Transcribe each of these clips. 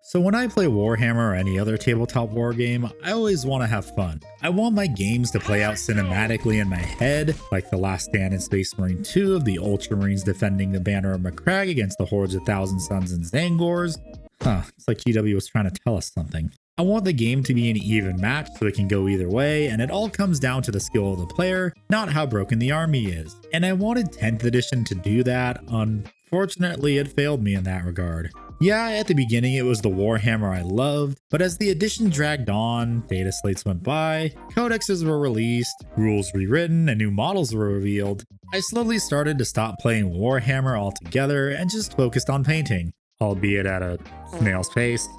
So when I play Warhammer or any other tabletop war game, I always want to have fun. I want my games to play out cinematically in my head, like The Last Stand in Space Marine 2 of the Ultramarines defending the banner of Macragge against the hordes of Thousand Suns and Zangors. It's like GW was trying to tell us something. I want the game to be an even match so it can go either way, and it all comes down to the skill of the player, not how broken the army is. And I wanted 10th edition to do that. Unfortunately, it failed me in that regard. Yeah, at the beginning it was the Warhammer I loved, but as the edition dragged on, data slates went by, codexes were released, rules rewritten, and new models were revealed, I slowly started to stop playing Warhammer altogether and just focused on painting, albeit at a snail's pace.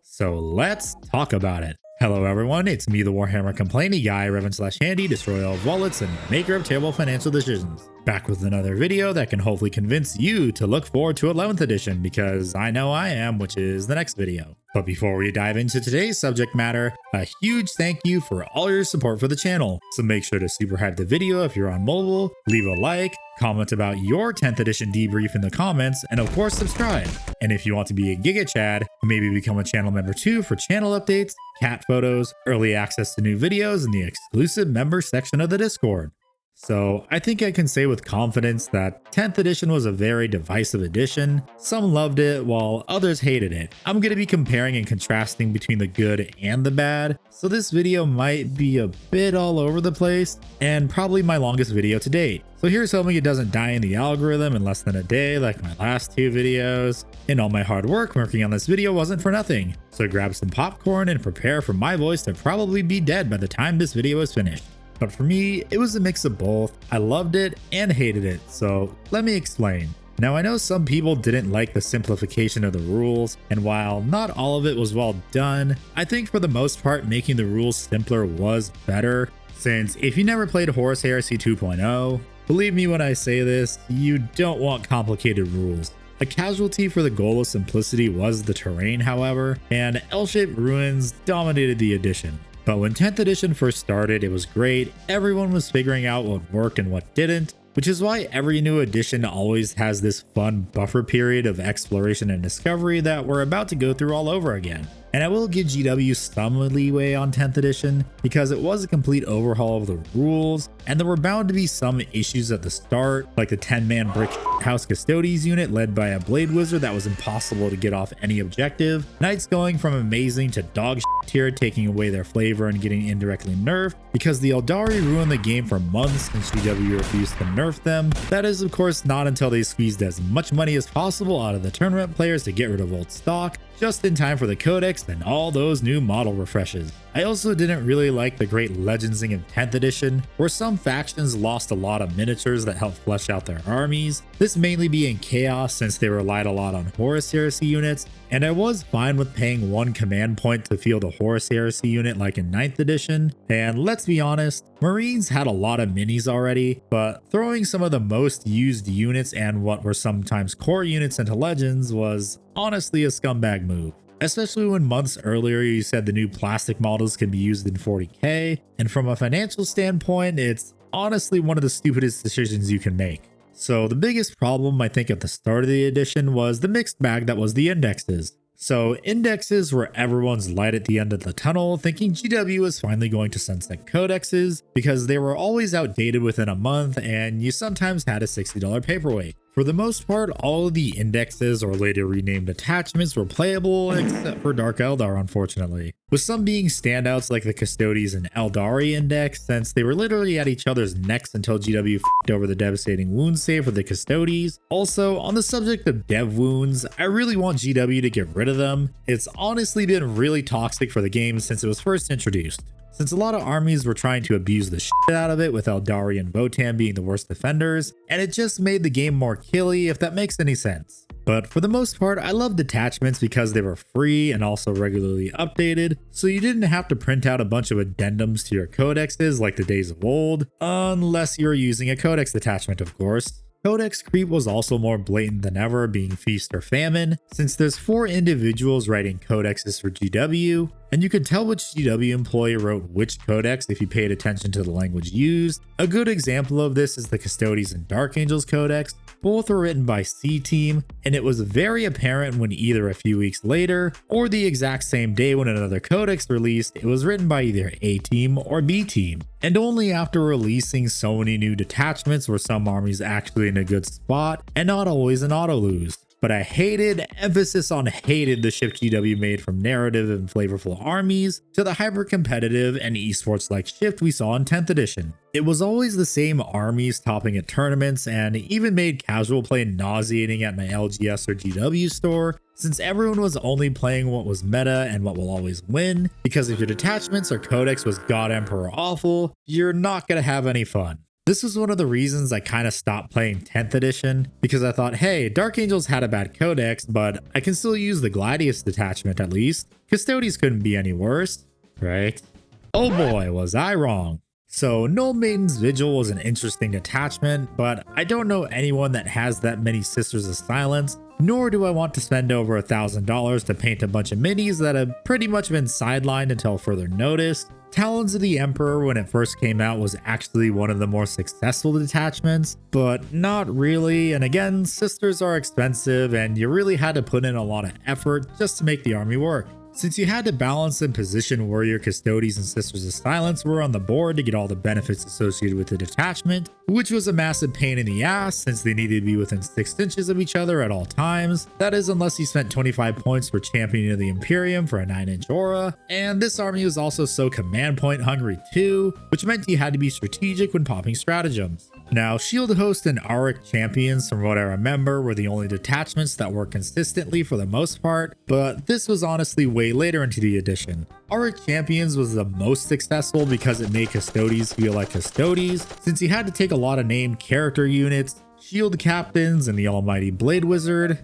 So let's talk about it. Hello everyone, it's me, the Warhammer complainy guy, Revan/Handy, destroyer of wallets, and maker of terrible financial decisions. Back with another video that can hopefully convince you to look forward to 11th edition, because I know I am, which is the next video. But before we dive into today's subject matter, a huge thank you for all your support for the channel. So make sure to super hype the video if you're on mobile, leave a like, comment about your 10th edition debrief in the comments, and of course subscribe. And if you want to be a Giga Chad, maybe become a channel member too for channel updates, cat photos, early access to new videos, and the exclusive member section of the Discord. So I think I can say with confidence that 10th edition was a very divisive edition. Some loved it while others hated it. I'm going to be comparing and contrasting between the good and the bad, so this video might be a bit all over the place and probably my longest video to date. So here's hoping it doesn't die in the algorithm in less than a day like my last two videos. And all my hard work working on this video wasn't for nothing. So grab some popcorn and prepare for my voice to probably be dead by the time this video is finished. But for me, it was a mix of both. I loved it and hated it, so let me explain. Now I know some people didn't like the simplification of the rules, and while not all of it was well done, I think for the most part making the rules simpler was better, since if you never played Horus Heresy 2.0, believe me when I say this, you don't want complicated rules. A casualty for the goal of simplicity was the terrain, however, and L-shaped ruins dominated the edition. But when 10th edition first started, it was great. Everyone was figuring out what worked and what didn't, which is why every new edition always has this fun buffer period of exploration and discovery that we're about to go through all over again. And I will give GW some leeway on 10th edition because it was a complete overhaul of the rules, and there were bound to be some issues at the start, like the 10-man brick house Custodes unit led by a blade wizard that was impossible to get off any objective, knights going from amazing to dog tier, taking away their flavor and getting indirectly nerfed because the Eldari ruined the game for months and GW refused to nerf them. That is of course not until they squeezed as much money as possible out of the tournament players to get rid of old stock, just in time for the Codex and all those new model refreshes. I also didn't really like the great legendsing of 10th edition, where some factions lost a lot of miniatures that helped flesh out their armies, this mainly being Chaos since they relied a lot on Horus Heresy units, and I was fine with paying one command point to field a Horus Heresy unit like in 9th edition, and let's be honest, Marines had a lot of minis already, but throwing some of the most used units and what were sometimes core units into Legends was honestly a scumbag move. Especially when months earlier you said the new plastic models can be used in 40k, and from a financial standpoint, it's honestly one of the stupidest decisions you can make. So the biggest problem I think at the start of the edition was the mixed bag that was the indexes. So indexes were everyone's light at the end of the tunnel, thinking GW was finally going to sunset codexes because they were always outdated within a month and you sometimes had a $60 paperweight. For the most part, all of the indexes or later renamed attachments were playable except for Dark Eldar, unfortunately, with some being standouts like the Custodes and Eldari index since they were literally at each other's necks until GW f***ed over the devastating wound save for the Custodes. Also, on the subject of dev wounds, I really want GW to get rid of them. It's honestly been really toxic for the game since it was first introduced, since a lot of armies were trying to abuse the shit out of it with Eldari and Votan being the worst defenders, and it just made the game more killy if that makes any sense. But for the most part, I loved attachments because they were free and also regularly updated, so you didn't have to print out a bunch of addendums to your codexes like the days of old, unless you were using a codex attachment of course. Codex creep was also more blatant than ever, being feast or famine, since there's 4 individuals writing codexes for GW, and you could tell which GW employee wrote which codex if you paid attention to the language used. A good example of this is the Custodes and Dark Angels Codex. Both were written by C Team, and it was very apparent when either a few weeks later or the exact same day when another codex released, it was written by either A Team or B Team. And only after releasing so many new detachments were some armies actually in a good spot and not always an auto lose. But I hated, emphasis on hated, the shift GW made from narrative and flavorful armies to the hyper-competitive and esports like shift we saw in 10th edition. It was always the same armies topping at tournaments and even made casual play nauseating at my LGS or GW store, since everyone was only playing what was meta and what will always win, because if your detachments or codex was God Emperor awful, you're not gonna have any fun. This was one of the reasons I kind of stopped playing 10th edition, because I thought, hey, Dark Angels had a bad codex, but I can still use the Gladius detachment at least. Custodes couldn't be any worse, right? Oh boy, was I wrong. So Null Maiden's Vigil was an interesting detachment, but I don't know anyone that has that many Sisters of Silence, nor do I want to spend over $1,000 to paint a bunch of minis that have pretty much been sidelined until further notice. Talons of the Emperor, when it first came out, was actually one of the more successful detachments, but not really. And again, Sisters are expensive and you really had to put in a lot of effort just to make the army work. Since you had to balance and position where your Custodes and Sisters of Silence were on the board to get all the benefits associated with the detachment, which was a massive pain in the ass since they needed to be within 6 inches of each other at all times. That is, unless you spent 25 points for Champion of the Imperium for a 9-inch aura. And this army was also so command point hungry too, which meant you had to be strategic when popping stratagems. Now, Shield Host and Auric Champions, from what I remember, were the only detachments that worked consistently for the most part, but this was honestly way later into the edition. Auric Champions was the most successful because it made Custodes feel like Custodes, since you had to take a lot of named character units, shield captains, and the almighty Blade Wizard.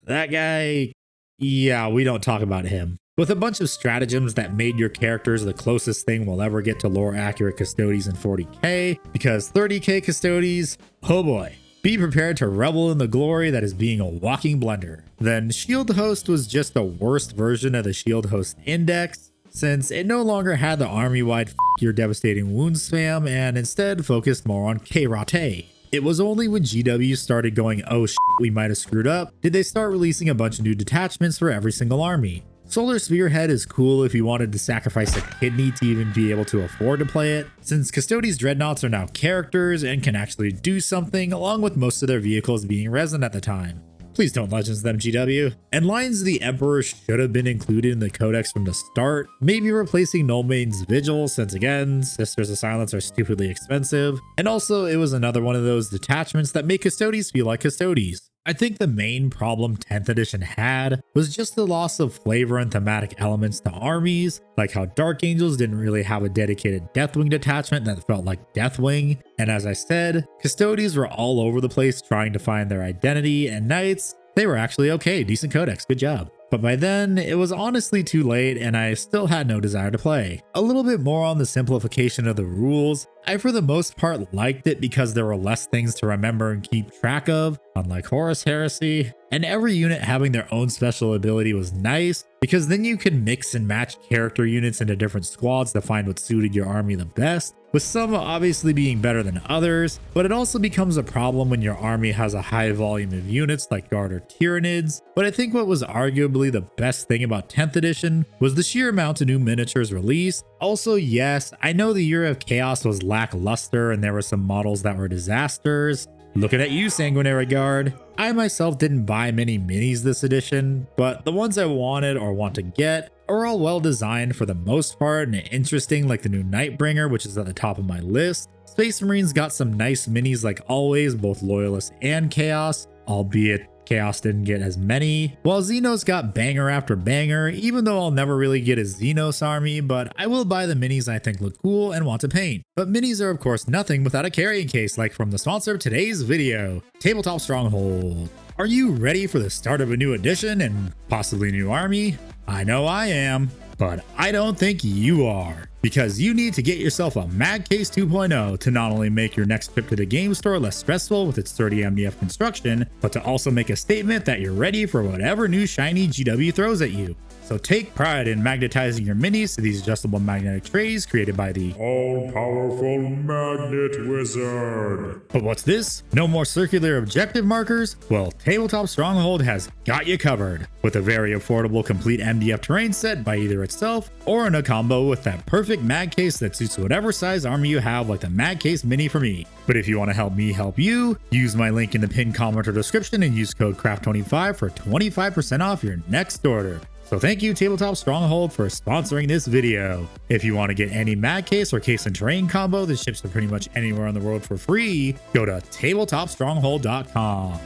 That guy, yeah, we don't talk about him. With a bunch of stratagems that made your characters the closest thing we'll ever get to lore accurate Custodes in 40k, because 30k Custodes, oh boy. Be prepared to revel in the glory that is being a walking blender. Then Shield Host was just a worse version of the Shield Host Index, since it no longer had the army-wide your devastating wound spam and instead focused more on K-Rate. It was only when GW started going, oh shit, we might have screwed up, did they start releasing a bunch of new detachments for every single army. Solar Spearhead is cool if you wanted to sacrifice a kidney to even be able to afford to play it, since Custodes Dreadnoughts are now characters and can actually do something, along with most of their vehicles being resin at the time. Please don't Legends them, GW. And Lions of the Emperor should have been included in the Codex from the start, maybe replacing Null Maiden's Vigil, since again, Sisters of Silence are stupidly expensive, and also it was another one of those detachments that make Custodes feel like Custodes. I think the main problem 10th edition had was just the loss of flavor and thematic elements to armies, like how Dark Angels didn't really have a dedicated Deathwing detachment that felt like Deathwing, and as I said, Custodes were all over the place trying to find their identity, and Knights, they were actually okay, decent codex, good job. But by then, it was honestly too late and I still had no desire to play. A little bit more on the simplification of the rules. I for the most part liked it because there were less things to remember and keep track of, unlike Horus Heresy. And every unit having their own special ability was nice, because then you could mix and match character units into different squads to find what suited your army the best, with some obviously being better than others, but it also becomes a problem when your army has a high volume of units like Guard or Tyranids. But I think what was arguably the best thing about 10th edition was the sheer amount of new miniatures released. Also, yes, I know the Year of Chaos was lackluster and there were some models that were disasters. Looking at you, Sanguinary Guard. I myself didn't buy many minis this edition, but the ones I wanted or want to get are all well designed for the most part and interesting, like the new Nightbringer, which is at the top of my list. Space Marines got some nice minis like always, both Loyalist and Chaos, albeit Chaos didn't get as many, while Xenos got banger after banger, even though I'll never really get a Xenos army, but I will buy the minis I think look cool and want to paint. But minis are of course nothing without a carrying case, like from the sponsor of today's video, Tabletop Stronghold. Are you ready for the start of a new edition and possibly new army? I know I am, but I don't think you are. because you need to get yourself a Mag Case 2.0 to not only make your next trip to the game store less stressful with its 30 MDF construction, but to also make a statement that you're ready for whatever new shiny GW throws at you. So take pride in magnetizing your minis to these adjustable magnetic trays created by the all-powerful Magnet Wizard. But what's this? No more circular objective markers? Well, Tabletop Stronghold has got you covered with a very affordable complete MDF terrain set by either itself or in a combo with that perfect mag case that suits whatever size army you have, like the Mag Case Mini for me. But if you want to help me help you, use my link in the pinned comment or description and use code CRAFT25 for 25% off your next order. So thank you Tabletop Stronghold for sponsoring this video. If you want to get any mag case or case and terrain combo that ships to pretty much anywhere in the world for free, go to tabletopstronghold.com.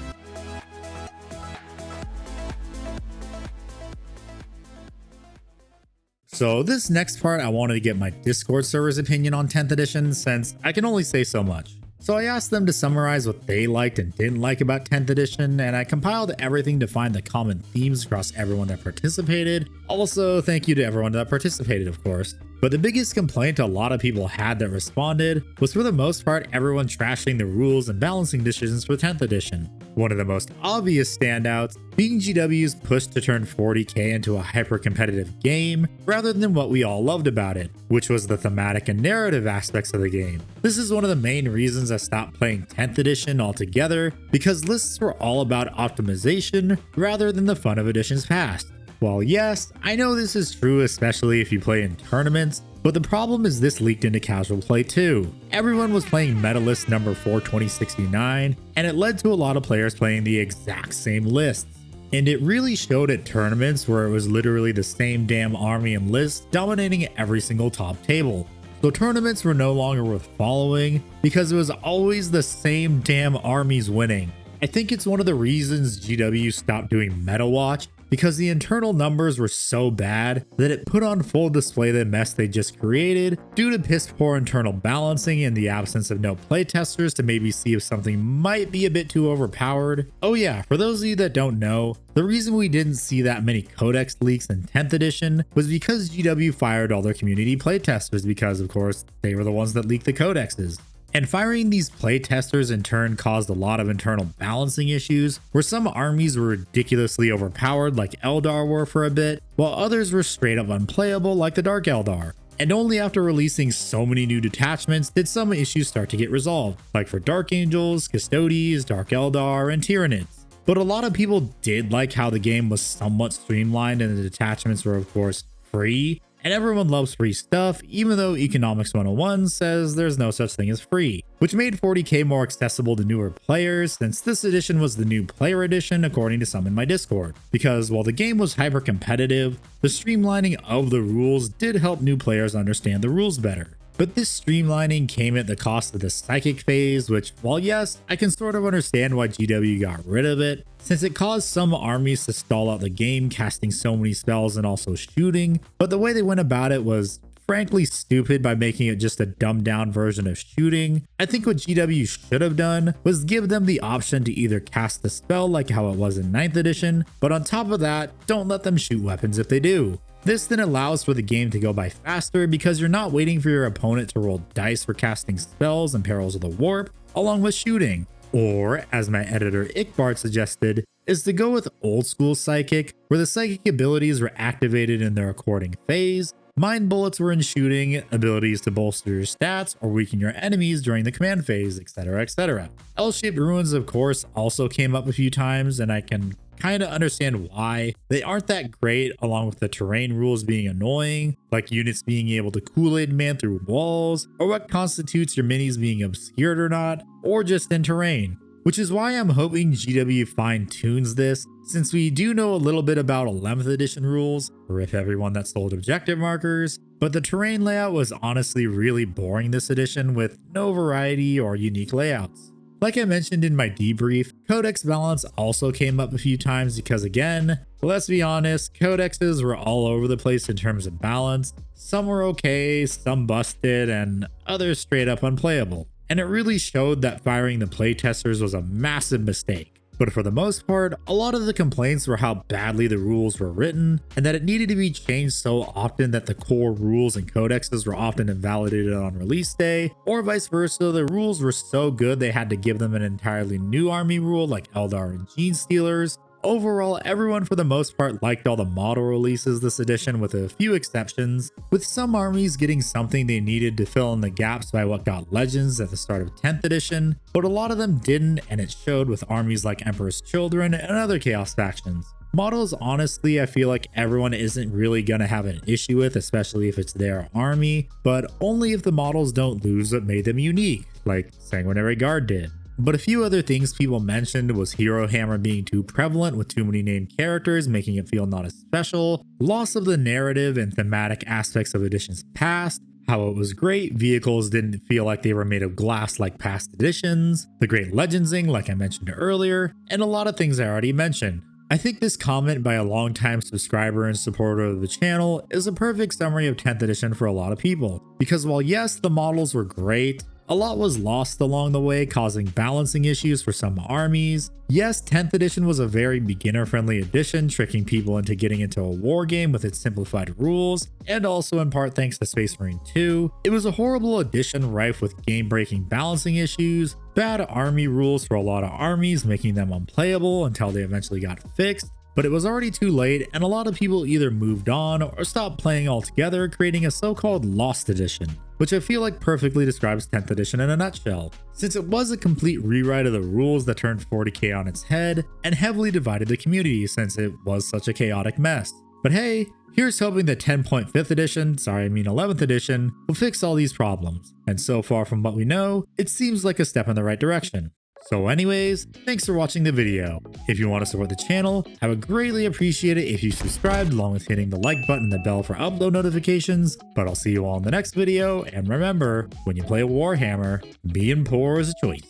So this next part, I wanted to get my Discord server's opinion on 10th edition since I can only say so much. So I asked them to summarize what they liked and didn't like about 10th edition, and I compiled everything to find the common themes across everyone that participated. Also, thank you to everyone that participated, of course. But the biggest complaint a lot of people had that responded was for the most part everyone trashing the rules and balancing decisions for 10th edition. One of the most obvious standouts being GW's push to turn 40k into a hyper-competitive game rather than what we all loved about it, which was the thematic and narrative aspects of the game. This is one of the main reasons I stopped playing 10th edition altogether, because lists were all about optimization rather than the fun of editions past. Well, yes, I know this is true, especially if you play in tournaments, but the problem is this leaked into casual play too. Everyone was playing meta list number 42069, and it led to a lot of players playing the exact same lists. And it really showed at tournaments where it was literally the same damn army and list dominating every single top table. So tournaments were no longer worth following because it was always the same damn armies winning. I think it's one of the reasons GW stopped doing Meta Watch, because the internal numbers were so bad that it put on full display the mess they just created due to piss poor internal balancing and the absence of no playtesters to maybe see if something might be a bit too overpowered. Oh yeah, for those of you that don't know, the reason we didn't see that many Codex leaks in 10th edition was because GW fired all their community playtesters because, of course, they were the ones that leaked the Codexes. And firing these playtesters in turn caused a lot of internal balancing issues, where some armies were ridiculously overpowered like Eldar were for a bit, while others were straight up unplayable like the Dark Eldar. And only after releasing so many new detachments did some issues start to get resolved, like for Dark Angels, Custodes, Dark Eldar, and Tyranids. But a lot of people did like how the game was somewhat streamlined and the detachments were of course free. And everyone loves free stuff, even though Economics 101 says there's no such thing as free, which made 40k more accessible to newer players since this edition was the new player edition according to some in my Discord. Because while the game was hyper competitive, the streamlining of the rules did help new players understand the rules better. But this streamlining came at the cost of the psychic phase, which, while yes, I can sort of understand why GW got rid of it, since it caused some armies to stall out the game casting so many spells and also shooting, but the way they went about it was frankly stupid by making it just a dumbed down version of shooting. I think what GW should have done was give them the option to either cast the spell like how it was in 9th edition, but on top of that, don't let them shoot weapons if they do. This then allows for the game to go by faster because you're not waiting for your opponent to roll dice for casting spells and Perils of the Warp, along with shooting. Or, as my editor Ickbart suggested, is to go with old school Psychic, where the psychic abilities were activated in the recording phase, mind bullets were in shooting, abilities to bolster your stats or weaken your enemies during the command phase, etc, etc. L-shaped ruins of course also came up a few times, and I can kind of understand why. They aren't that great, along with the terrain rules being annoying, like units being able to Kool-Aid man through walls, or what constitutes your minis being obscured or not, or just in terrain. Which is why I'm hoping GW fine-tunes this, since we do know a little bit about 11th edition rules, rip everyone that sold objective markers, but the terrain layout was honestly really boring this edition with no variety or unique layouts. Like I mentioned in my debrief, Codex balance also came up a few times because again, let's be honest, Codexes were all over the place in terms of balance. Some were okay, some busted, and others straight up unplayable. And it really showed that firing the playtesters was a massive mistake. But for the most part, a lot of the complaints were how badly the rules were written, and that it needed to be changed so often that the core rules and codexes were often invalidated on release day, or vice versa, the rules were so good they had to give them an entirely new army rule like Eldar and Gene Stealers. Overall, everyone for the most part liked all the model releases this edition with a few exceptions, with some armies getting something they needed to fill in the gaps by what got Legends at the start of 10th edition, but a lot of them didn't, and it showed with armies like Emperor's Children and other Chaos factions. Models, honestly, I feel like everyone isn't really gonna have an issue with, especially if it's their army, but only if the models don't lose what made them unique, like Sanguinary Guard did. But a few other things people mentioned was Hero Hammer being too prevalent with too many named characters, making it feel not as special, loss of the narrative and thematic aspects of editions past, how it was great, vehicles didn't feel like they were made of glass like past editions, the great legendsing like I mentioned earlier, and a lot of things I already mentioned. I think this comment by a longtime subscriber and supporter of the channel is a perfect summary of 10th edition for a lot of people, because while yes, the models were great, a lot was lost along the way, causing balancing issues for some armies. Yes, 10th edition was a very beginner-friendly edition, tricking people into getting into a war game with its simplified rules, and also in part thanks to Space Marine 2. It was a horrible edition rife with game-breaking balancing issues, bad army rules for a lot of armies, making them unplayable until they eventually got fixed. But it was already too late, and a lot of people either moved on or stopped playing altogether, creating a so-called Lost Edition, which I feel like perfectly describes 10th edition in a nutshell, since it was a complete rewrite of the rules that turned 40k on its head and heavily divided the community since it was such a chaotic mess. But hey, here's hoping that 10.5th edition, 11th edition, will fix all these problems, and so far from what we know, it seems like a step in the right direction. So anyways, thanks for watching the video. If you want to support the channel, I would greatly appreciate it if you subscribed along with hitting the like button and the bell for upload notifications, but I'll see you all in the next video, and remember, when you play Warhammer, being poor is a choice.